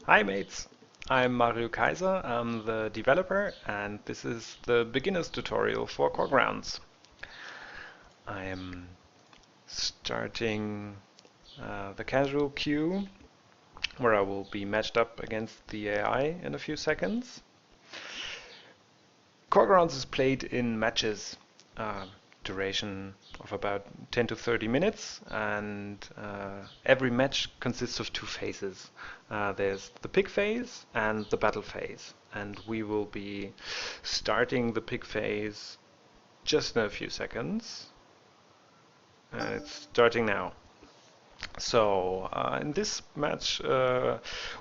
Hi mates, I'm Mario Kaiser, I'm the developer, and this is the beginner's tutorial for Coregrounds. I am starting the casual queue where I will be matched up against the AI in a few seconds. Coregrounds is played in matches, duration of about 10 to 30 minutes, and every match consists of two phases. There's the pick phase and the battle phase, and we will be starting the pick phase just in a few seconds. It's starting now. So in this match,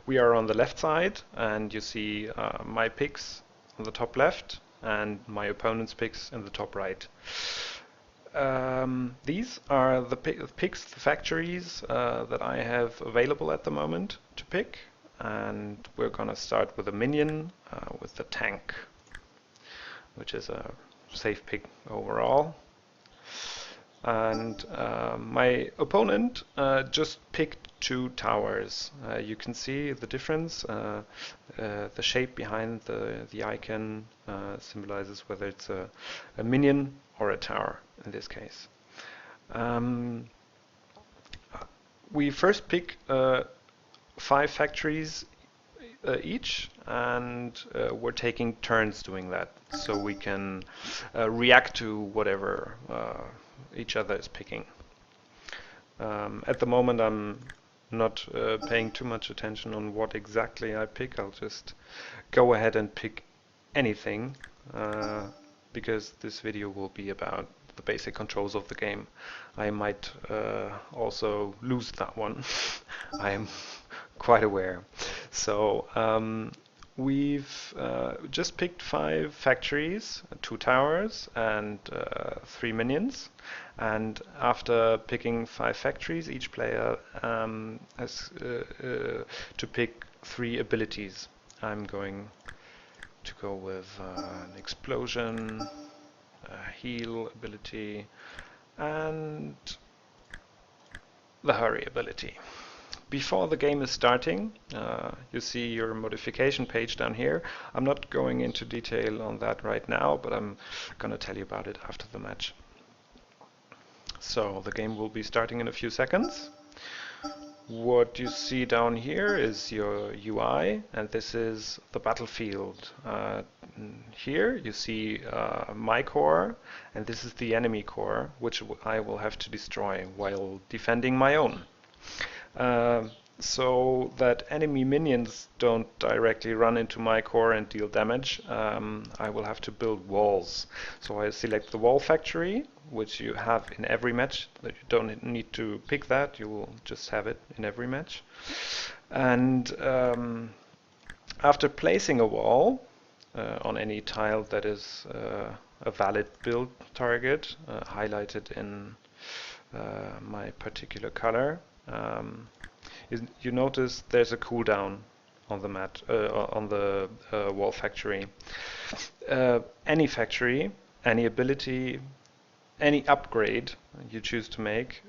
we are on the left side, and you see my picks on the top left and my opponent's picks in the top right. These are the picks, the factories that I have available at the moment to pick, and we're gonna start with a minion with the tank, which is a safe pick overall. And my opponent just picked two towers. You can see the difference. The shape behind the icon symbolizes whether it's a minion or a tower in this case. We first pick 5 factories each, and we're taking turns doing that, so we can react to whatever each other is picking. At the moment, I'm not paying too much attention on what exactly I pick. I'll just go ahead and pick anything, because this video will be about the basic controls of the game. I might also lose that one. I am quite aware. So we've just picked 5 factories, 2 towers, and 3 minions. And after picking 5 factories, each player has to pick 3 abilities. I'm going to go with an explosion, a heal ability, and the hurry ability. Before the game is starting, you see your modification page down here. I'm not going into detail on that right now, but I'm going to tell you about it after the match. So the game will be starting in a few seconds. What you see down here is your UI, and this is the battlefield. Here you see my core, and this is the enemy core, which I will have to destroy while defending my own. So that enemy minions don't directly run into my core and deal damage, I will have to build walls. So I select the wall factory, which you have in every match. You don't need to pick that, you will just have it in every match. And after placing a wall on any tile that is a valid build target, highlighted in my particular color, you notice there's a cooldown on the mat, on the wall factory. Any factory, any ability, any upgrade you choose to make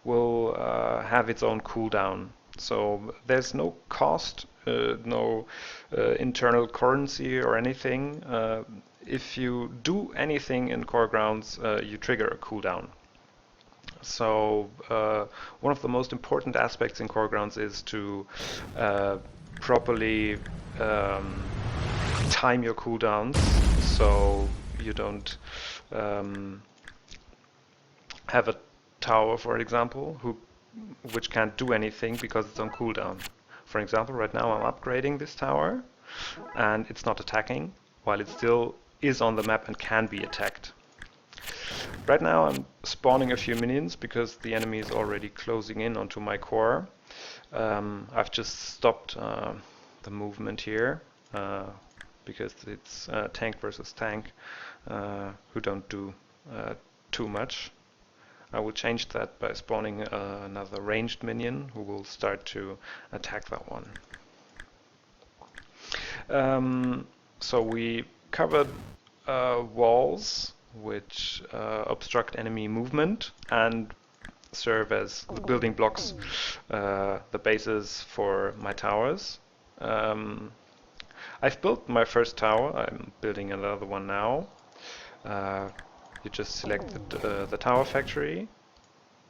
will have its own cooldown. So there's no cost, no internal currency or anything. If you do anything in Coregrounds, you trigger a cooldown. So one of the most important aspects in Coregrounds is to properly time your cooldowns, so you don't have a tower, for example, which can't do anything because it's on cooldown. For example, right now I'm upgrading this tower, and it's not attacking, while it still is on the map and can be attacked. Right now I'm spawning a few minions because the enemy is already closing in onto my core. I've just stopped the movement here because it's tank versus tank who don't do too much. I will change that by spawning another ranged minion who will start to attack that one. So we covered walls which obstruct enemy movement, and serve as the building blocks, the bases for my towers. Um, I've built my first tower. I'm building another one now. Uh, you just select the tower factory,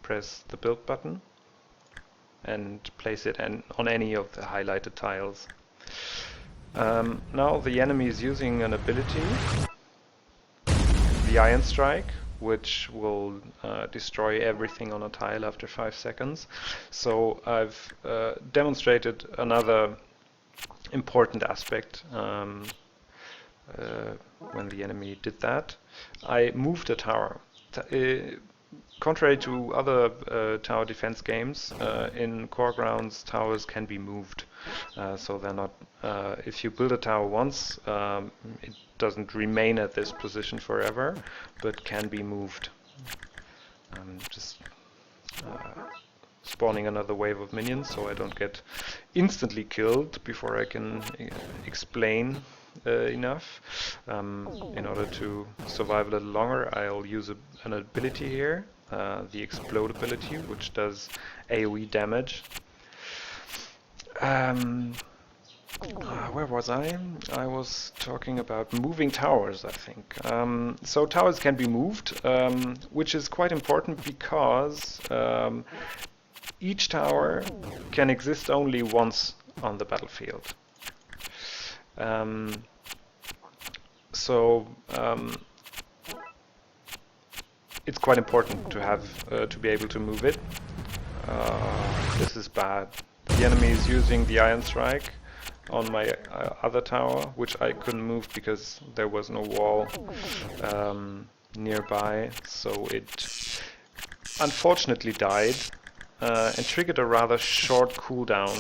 press the build button, and place it on any of the highlighted tiles. Now the enemy is using an ability, the Iron Strike, which will destroy everything on a tile after 5 seconds. So I've demonstrated another important aspect when the enemy did that. I moved a tower. Contrary to other tower defense games, in Coregrounds towers can be moved. So they're not. If you build a tower once, it doesn't remain at this position forever, but can be moved. Just spawning another wave of minions, so I don't get instantly killed before I can explain enough. In order to survive a little longer, I'll use an ability here, the Explode ability, which does AoE damage. Where was I? I was talking about moving towers, I think. So towers can be moved, which is quite important because each tower can exist only once on the battlefield. It's quite important to have to be able to move it. This is bad. The enemy is using the Iron Strike on my other tower, which I couldn't move because there was no wall nearby, so it unfortunately died and triggered a rather short cooldown.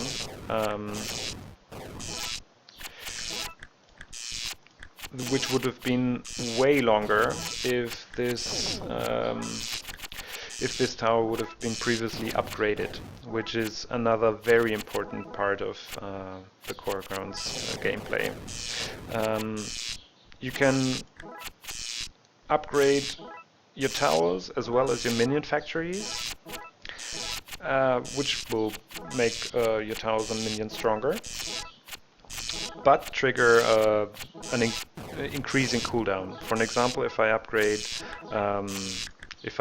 Which would have been way longer if this tower would have been previously upgraded, which is another very important part of the Coregrounds gameplay. You can upgrade your towers as well as your minion factories, which will make your towers and minions stronger, but trigger an increase in cooldown. For an example, if I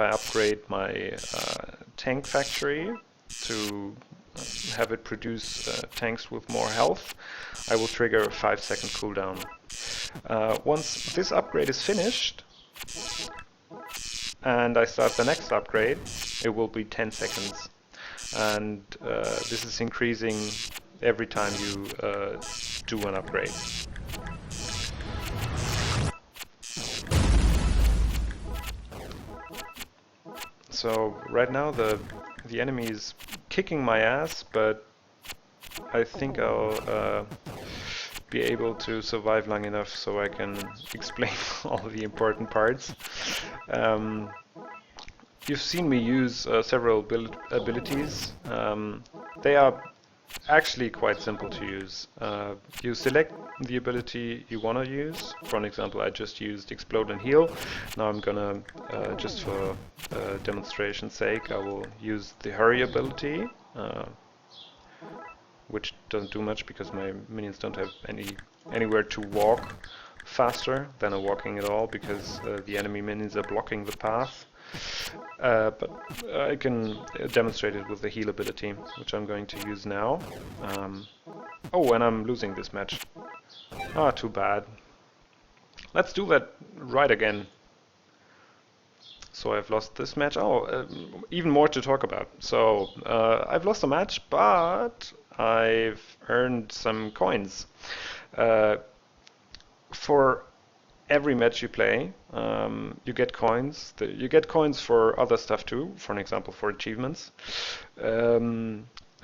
upgrade my tank factory to have it produce tanks with more health, I will trigger a 5-second cooldown. Once this upgrade is finished and I start the next upgrade, it will be 10 seconds. And this is increasing every time you do an upgrade. So right now the enemy is kicking my ass, but I think I'll be able to survive long enough so I can explain all the important parts. You've seen me use several abilities. They are actually quite simple to use. You select the ability you want to use. For an example, I just used Explode and Heal. Now I'm gonna, just for demonstration's sake, I will use the Hurry ability, which doesn't do much because my minions don't have anywhere to walk faster than walking at all, because the enemy minions are blocking the path. But I can demonstrate it with the heal ability, which I'm going to use now. Oh, and I'm losing this match. Ah, too bad. Let's do that right again. So I've lost this match. Oh, even more to talk about. So I've lost a match, but I've earned some coins. For every match you play, you get coins. You get coins for other stuff too, for an example, for achievements.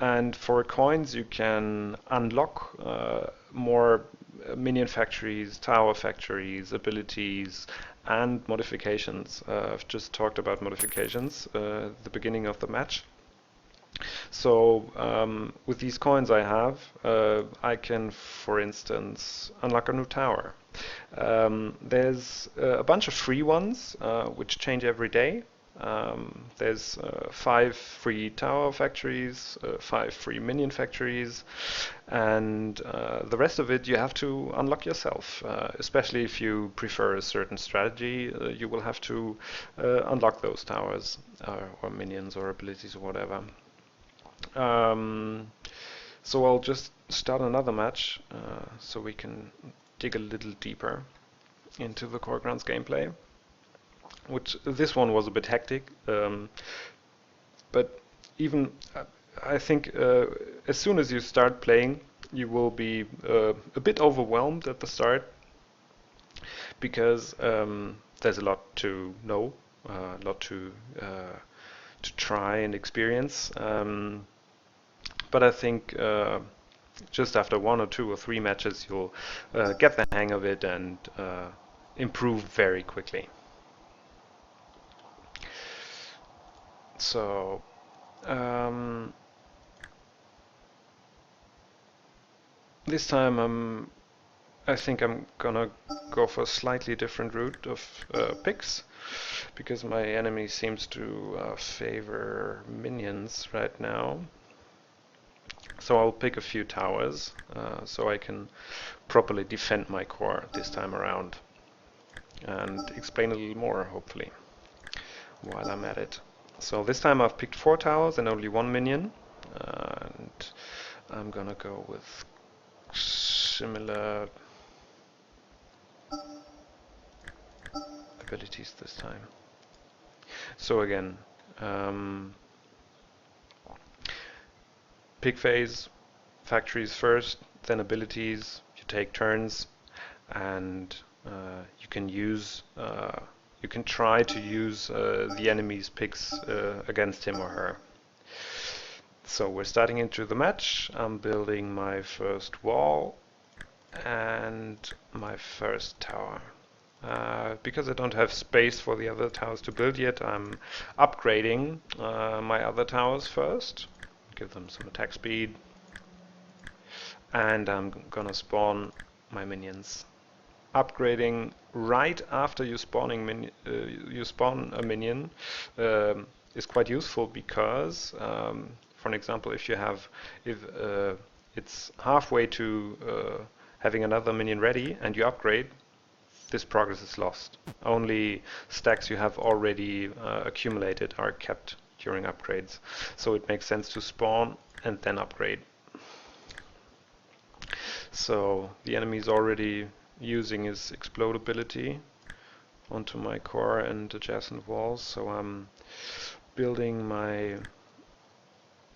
And for coins you can unlock more minion factories, tower factories, abilities, and modifications. I've just talked about modifications at the beginning of the match. So with these coins I have, I can, for instance, unlock a new tower. There's a bunch of free ones which change every day. There's 5 free tower factories, 5 free minion factories, and the rest of it you have to unlock yourself. Especially if you prefer a certain strategy, you will have to unlock those towers or minions or abilities or whatever. So I'll just start another match so we can dig a little deeper into the Coregrounds gameplay. Which this one was a bit hectic, but even I think as soon as you start playing, you will be a bit overwhelmed at the start because there's a lot to know, a lot to try and experience. But I think just after 1 or 2 or 3 matches, you'll get the hang of it and improve very quickly. So this time I think I'm gonna go for a slightly different route of picks because my enemy seems to favor minions right now. So I'll pick a few towers so I can properly defend my core this time around and explain a little more hopefully while I'm at it. So this time I've picked 4 towers and only 1 minion, and I'm gonna go with similar abilities this time. So again, pick phase, factories first, then abilities. You take turns, and you can use you can try to use the enemy's picks against him or her. So we're starting into the match. I'm building my first wall and my first tower. Because I don't have space for the other towers to build yet, I'm upgrading my other towers first. Give them some attack speed. And I'm gonna spawn my minions. Upgrading right after you spawn a minion is quite useful because, for an example, if it's halfway to having another minion ready and you upgrade, this progress is lost. Only stacks you have already accumulated are kept during upgrades. So it makes sense to spawn and then upgrade. So the enemy is already using his explode ability onto my core and adjacent walls, so I'm building my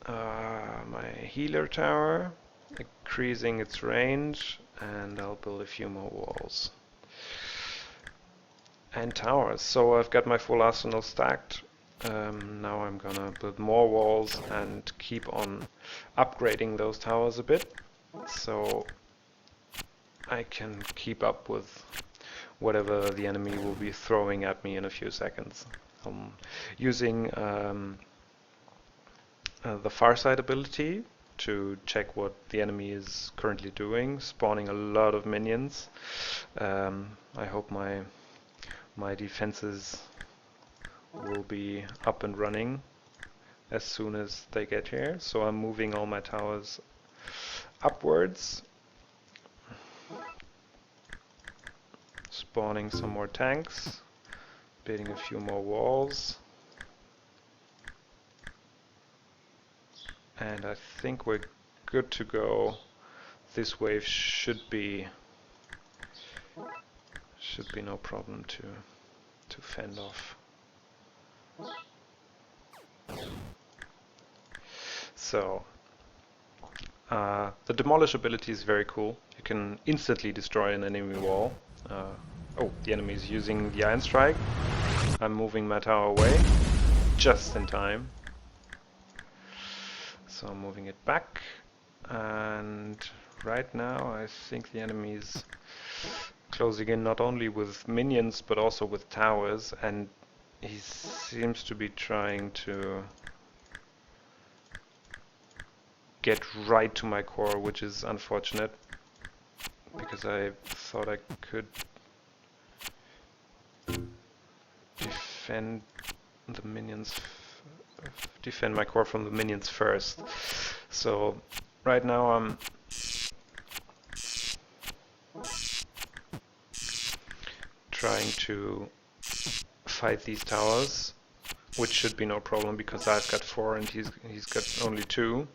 my healer tower, increasing its range, and I'll build a few more walls and towers. So I've got my full arsenal stacked. Now I'm gonna build more walls and keep on upgrading those towers a bit, so I can keep up with whatever the enemy will be throwing at me in a few seconds. I'm using the far side ability to check what the enemy is currently doing, spawning a lot of minions. I hope my defenses will be up and running as soon as they get here. So I'm moving all my towers upwards, spawning some more tanks, building a few more walls, and I think we're good to go. This wave should be no problem to fend off. So the demolish ability is very cool. You can instantly destroy an enemy wall. Oh, the enemy is using the Iron Strike. I'm moving my tower away just in time. So I'm moving it back, and right now I think the enemy is closing in not only with minions but also with towers, and he seems to be trying to get right to my core, which is unfortunate because I thought I could defend the minions, defend my core from the minions first. So right now I'm trying to fight these towers, which should be no problem because I've got 4 and he's got only 2.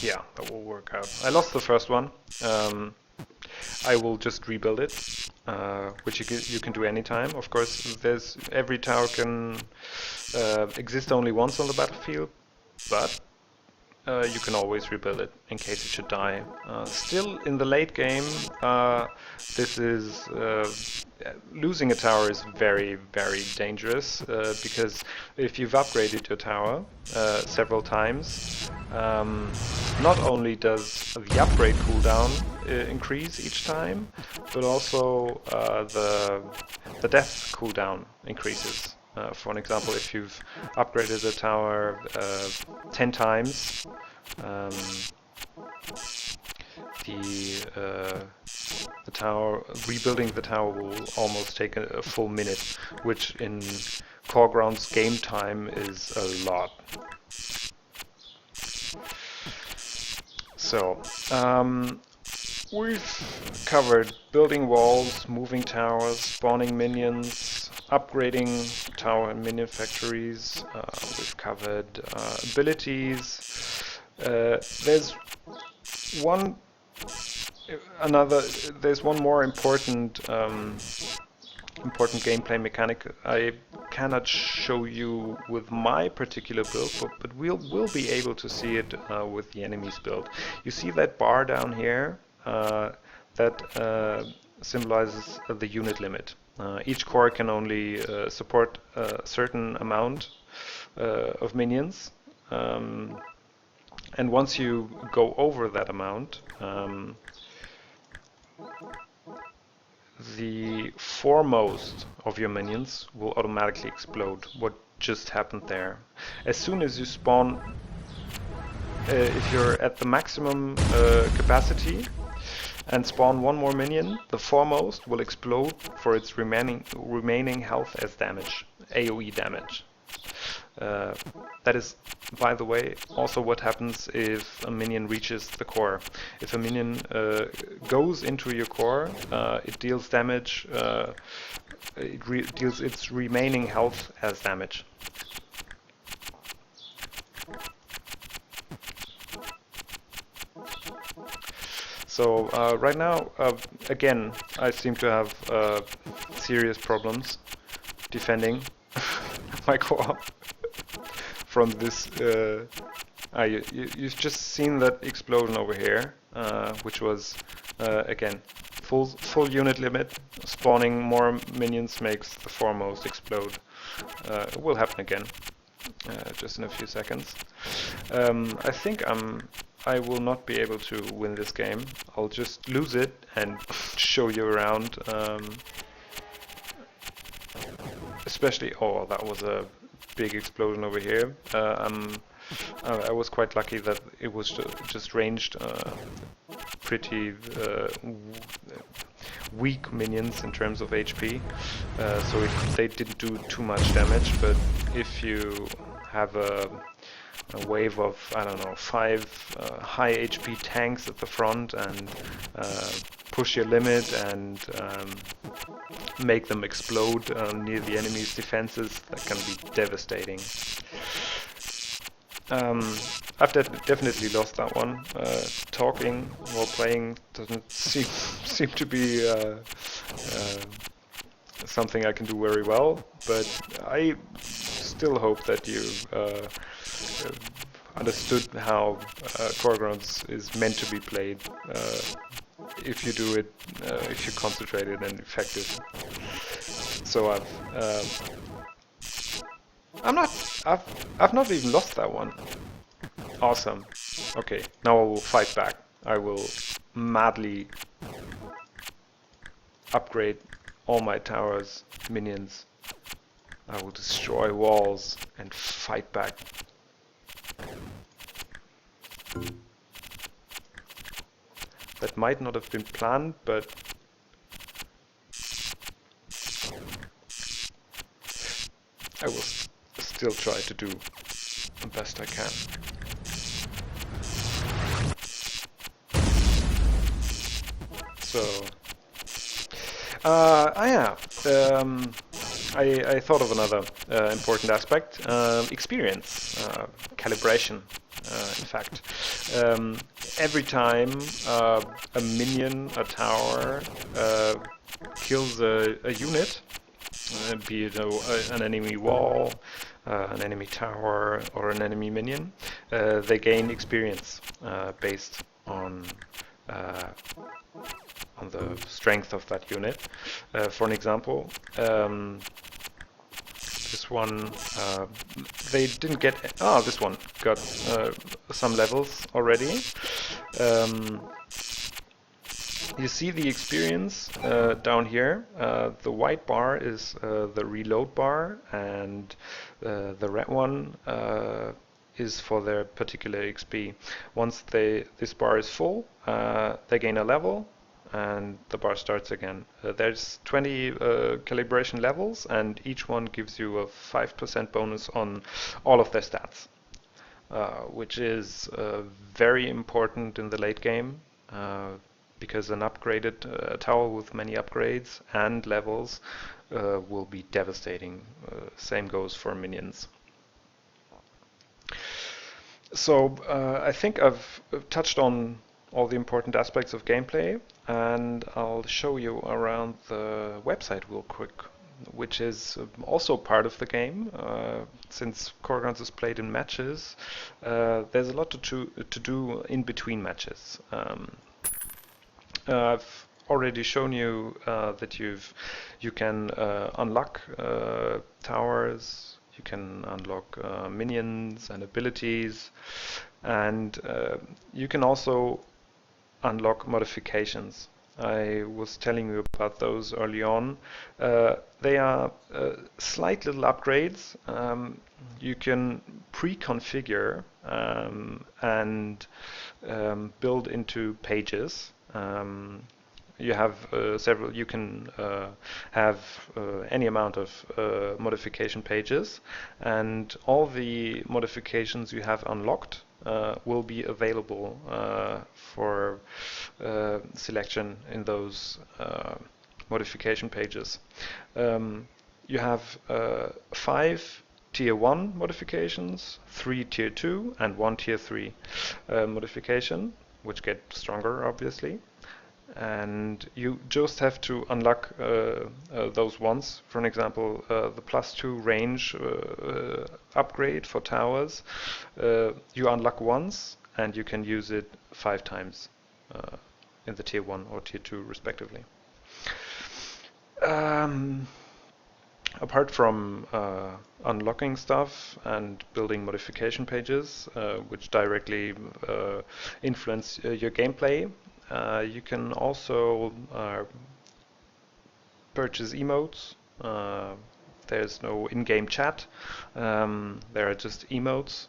Yeah, that will work out. I lost the first one. I will just rebuild it, which you can do anytime. Of course, every tower can exist only once on the battlefield, but you can always rebuild it in case it should die. Still, in the late game, this is losing a tower is very, very dangerous because if you've upgraded your tower several times, not only does the upgrade cooldown increase each time, but also the death cooldown increases. For an example, if you've upgraded a tower 10 times, the tower, rebuilding the tower will almost take a full minute, which in Coregrounds game time is a lot. So, we've covered building walls, moving towers, spawning minions, upgrading tower and minion factories. We've covered abilities. There's one more important gameplay mechanic I cannot show you with my particular build, but we'll be able to see it with the enemy's build. You see that bar down here that symbolizes the unit limit. Each core can only support a certain amount of minions, and once you go over that amount, the foremost of your minions will automatically explode. What just happened there? As soon as you spawn, if you're at the maximum capacity and spawn one more minion, the foremost will explode for its remaining health as damage, AoE damage. That is, by the way, also what happens if a minion reaches the core. If a minion goes into your core, it deals damage, deals its remaining health as damage. So right now, again, I seem to have serious problems defending my core from this. You've just seen that explosion over here, which was again full unit limit. Spawning more minions makes the foremost explode. It will happen again, just in a few seconds. I think I will not be able to win this game. I'll just lose it and show you around. Especially, oh, that was a big explosion over here. I was quite lucky that it was just ranged pretty weak minions in terms of HP, so they didn't do too much damage. But if you have a wave of, I don't know, 5 high HP tanks at the front and push your limit and make them explode near the enemy's defenses, that can be devastating. I've definitely lost that one. Talking while playing doesn't seem to be something I can do very well, but I still hope that you understood how Coregrounds is meant to be played. If you do it, if you concentrated and effective. So I've not even lost that one. Awesome. Okay, now I will fight back. I will madly upgrade all my towers, minions. I will destroy walls and fight back. That might not have been planned, but I will still try to do the best I can. So, yeah, um, I thought of another important aspect, experience, calibration, in fact. Um, every time a minion, a tower, kills a unit, be it an enemy wall, an enemy tower, or an enemy minion, they gain experience based uh, on the strength of that unit. For an example, this one they didn't get. Oh, this one got some levels already. Um, You see the experience down here. The white bar is the reload bar, and the red one is for their particular XP. Once this bar is full, they gain a level, and the bar starts again. There's 20 calibration levels, and each one gives you a 5% bonus on all of their stats, which is very important in the late game. Because an upgraded tower with many upgrades and levels will be devastating. Same goes for minions. So I think I've touched on all the important aspects of gameplay, and I'll show you around the website real quick, which is also part of the game. Since Coregrounds is played in matches, there's a lot to do in between matches. I've already shown you that you can unlock towers, you can unlock minions and abilities, and you can also unlock modifications. I was telling you about those early on. They are slight little upgrades. You can pre-configure and build into pages. You have several. You can have any amount of modification pages, and all the modifications you have unlocked will be available for selection in those modification pages. You have 5 Tier 1 modifications, 3 Tier 2, and 1 Tier 3 modification, which get stronger, obviously. And you just have to unlock those ones. For an example, the +2 range upgrade for towers, you unlock once, and you can use it 5 times in the Tier 1 or Tier 2, respectively. Apart from unlocking stuff and building modification pages, which directly influence your gameplay, you can also purchase emotes. There's no in-game chat. There are just emotes,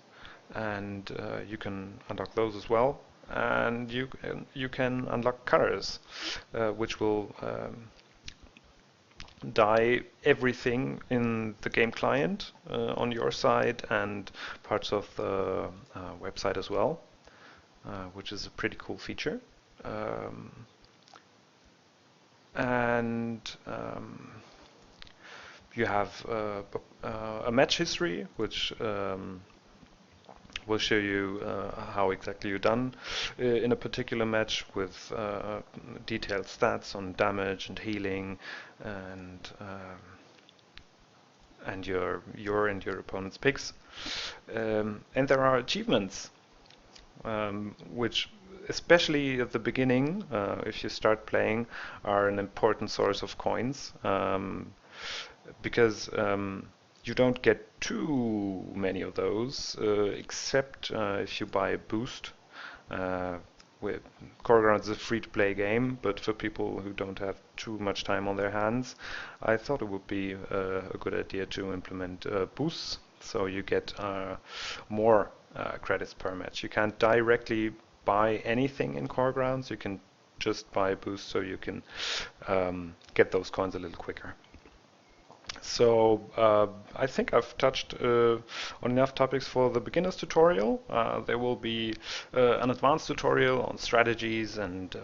and you can unlock those as well. And you can unlock colors, which will dye everything in the game client on your side and parts of the website as well, which is a pretty cool feature. And you have a match history, which will show you how exactly you've done in a particular match, with detailed stats on damage and healing, and your and your opponent's picks. And there are achievements, which, especially at the beginning, if you start playing, are an important source of coins, because you don't get too many of those, except if you buy a boost. With Coregrounds is a free-to-play game, but for people who don't have too much time on their hands, I thought it would be a good idea to implement boosts, so you get more credits per match. You can't directly buy anything in Coregrounds. You can just buy a boost, so you can get those coins a little quicker. So I think I've touched on enough topics for the beginners tutorial. There will be an advanced tutorial on strategies and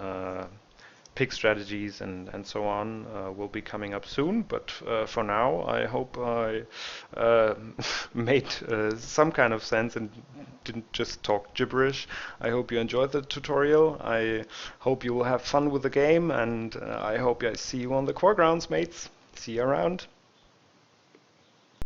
pick strategies and so on will be coming up soon. But for now, I hope I made some kind of sense and didn't just talk gibberish. I hope you enjoyed the tutorial. I hope you will have fun with the game, and I hope I see you on the Coregrounds, mates. See you around.